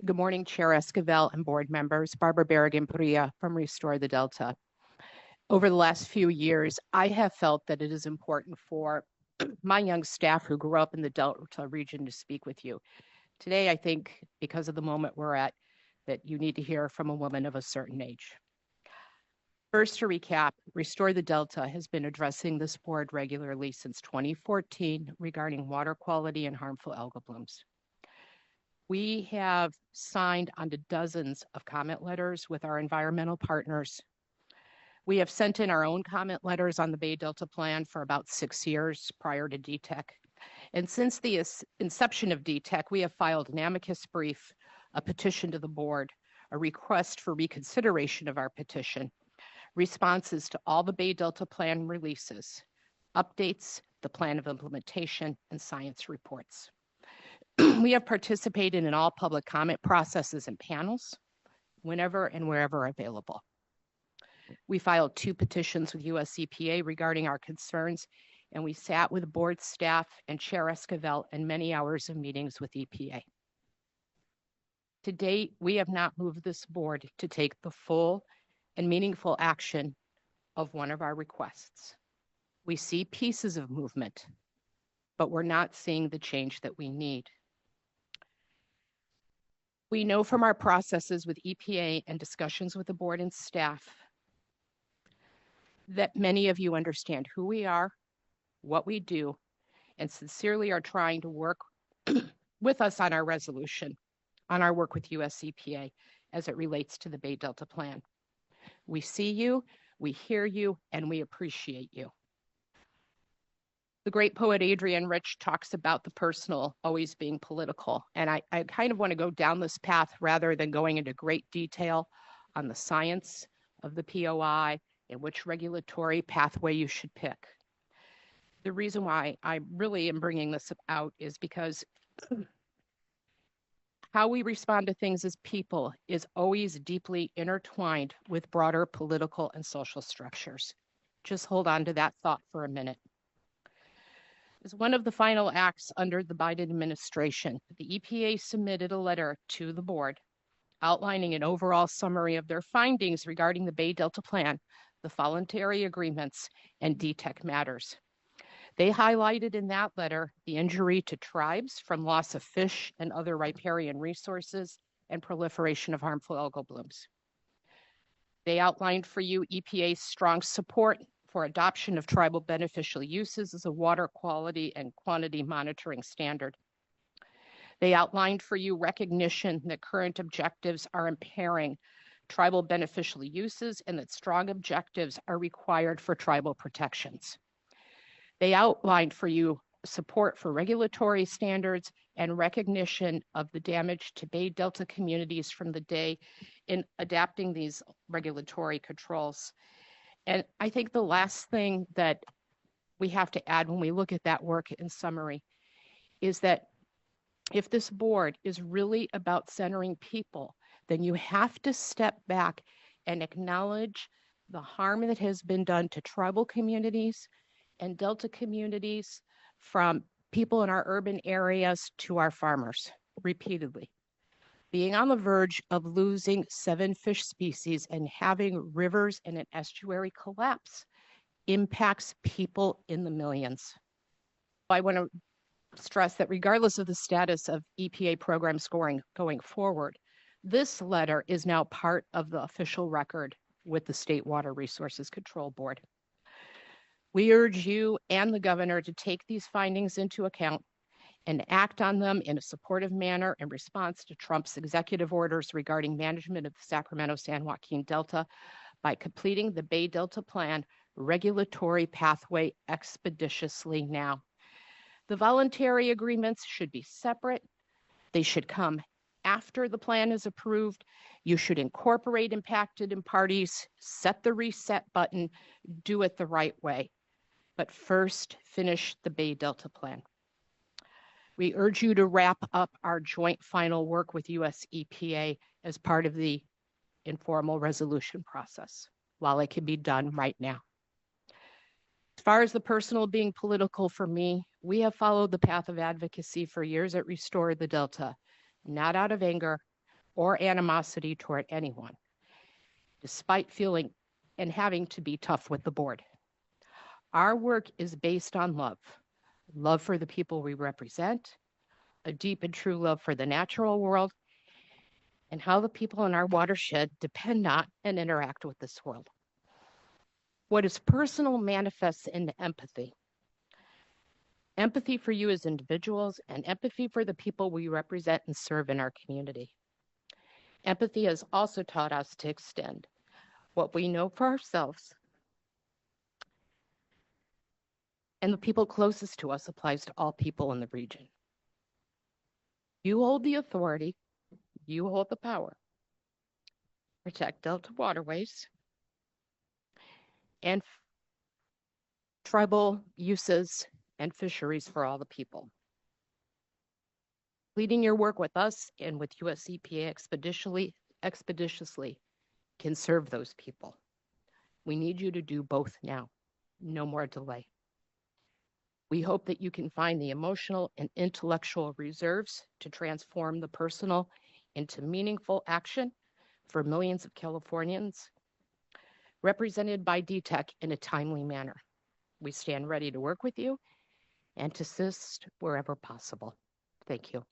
Good morning, Chair Esquivel and board members. Barbara Barragan-Puria from Restore the Delta. Over the last few years, I have felt that it is important for my young staff who grew up in the Delta region to speak with you. Today, I think, because of the moment we're at, that you need to hear from a woman of a certain age. First, to recap, Restore the Delta has been addressing this board regularly since 2014 regarding water quality and harmful algal blooms. We have signed onto dozens of comment letters with our environmental partners. We have sent in our own comment letters on the Bay Delta Plan for about 6 years prior to DTEC. And since the inception of DTEC, we have filed an amicus brief, a petition to the board, a request for reconsideration of our petition, responses to all the Bay Delta Plan releases, updates, the plan of implementation, and science reports. We have participated in all public comment processes and panels whenever and wherever available. We filed 2 petitions with US EPA regarding our concerns, and we sat with board staff and Chair Esquivel in many hours of meetings with EPA. To date, we have not moved this board to take the full and meaningful action of one of our requests. We see pieces of movement, but we're not seeing the change that we need. We know from our processes with EPA and discussions with the board and staff that many of you understand who we are, what we do, and sincerely are trying to work with us on our resolution, on our work with US EPA as it relates to the Bay Delta Plan. We see you, we hear you, and we appreciate you. The great poet Adrienne Rich talks about the personal always being political, and I kind of want to go down this path rather than going into great detail on the science of the POI and which regulatory pathway you should pick. The reason why I really am bringing this out is because how we respond to things as people is always deeply intertwined with broader political and social structures. Just hold on to that thought for a minute. As one of the final acts under the Biden administration, the EPA submitted a letter to the board outlining an overall summary of their findings regarding the Bay Delta Plan, the voluntary agreements, and DTEC matters. They highlighted in that letter the injury to tribes from loss of fish and other riparian resources and proliferation of harmful algal blooms. They outlined for you EPA's strong support for adoption of tribal beneficial uses as a water quality and quantity monitoring standard. They outlined for you recognition that current objectives are impairing tribal beneficial uses and that strong objectives are required for tribal protections. They outlined for you support for regulatory standards and recognition of the damage to Bay Delta communities from the day in adapting these regulatory controls. And I think the last thing that we have to add when we look at that work in summary is that if this board is really about centering people, then you have to step back and acknowledge the harm that has been done to tribal communities and Delta communities, from people in our urban areas to our farmers, repeatedly. Being on the verge of losing 7 fish species and having rivers and an estuary collapse impacts people in the millions. I want to stress that regardless of the status of EPA program scoring going forward, this letter is now part of the official record with the State Water Resources Control Board. We urge you and the governor to take these findings into account and act on them in a supportive manner in response to Trump's executive orders regarding management of the Sacramento-San Joaquin Delta by completing the Bay Delta Plan regulatory pathway expeditiously now. The voluntary agreements should be separate. They should come after the plan is approved. You should incorporate impacted parties, set the reset button, do it the right way. But first, finish the Bay Delta Plan. We urge you to wrap up our joint final work with US EPA as part of the informal resolution process, while it can be done right now. As far as the personal being political for me, we have followed the path of advocacy for years at Restore the Delta, not out of anger, or animosity toward anyone, despite feeling and having to be tough with the board. Our work is based on love for the people we represent, a deep and true love for the natural world, and how the people in our watershed depend on and interact with this world. What is personal manifests into empathy. Empathy for you as individuals and empathy for the people we represent and serve in our community. Empathy has also taught us to extend what we know for ourselves and the people closest to us applies to all people in the region. You hold the authority, you hold the power. Protect Delta waterways and tribal uses and fisheries for all the people. Leading your work with us and with US EPA expeditiously can serve those people. We need you to do both now. No more delay. We hope that you can find the emotional and intellectual reserves to transform the personal into meaningful action for millions of Californians, represented by DTEC in a timely manner. We stand ready to work with you and to assist wherever possible. Thank you.